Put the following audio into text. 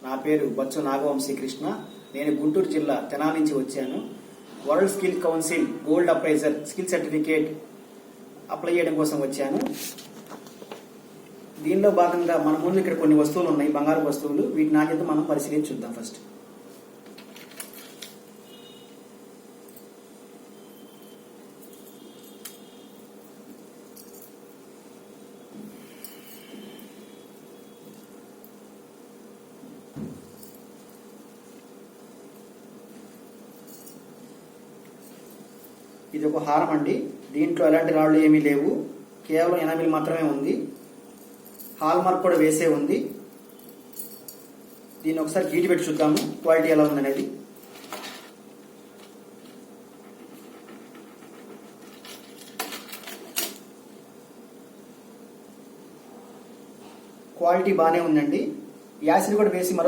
నా పేరు బచ్చు నాగవంశీ కృష్ణ. నేను గుంటూరు జిల్లా తెనాలి నుంచి వచ్చాను. World skill council gold appraiser skill certificate apply చేయడం కోసం వచ్చాను. దీనిలో భాగంగా మన ముందు ఇక్కడ కొన్ని వస్తువులు ఉన్నాయి, బంగారు వస్తువులు. వీటి నాణ్యత మనం పరిశీలించి చూద్దాం. ఫస్ట్ ఇది ఒక హారం అండి. దీంట్లో ఎలాంటి రాళ్ళు ఏమీ లేవు, కేవలం ఎనామిల్ మాత్రమే ఉంది. హాల్ మార్క్ కూడా వేసే ఉంది. దీన్ని ఒకసారి గీటి పెట్టి చూద్దాము క్వాలిటీ ఎలా ఉందనేది. క్వాలిటీ బాగానే ఉందండి. యాసిడ్ కూడా వేసి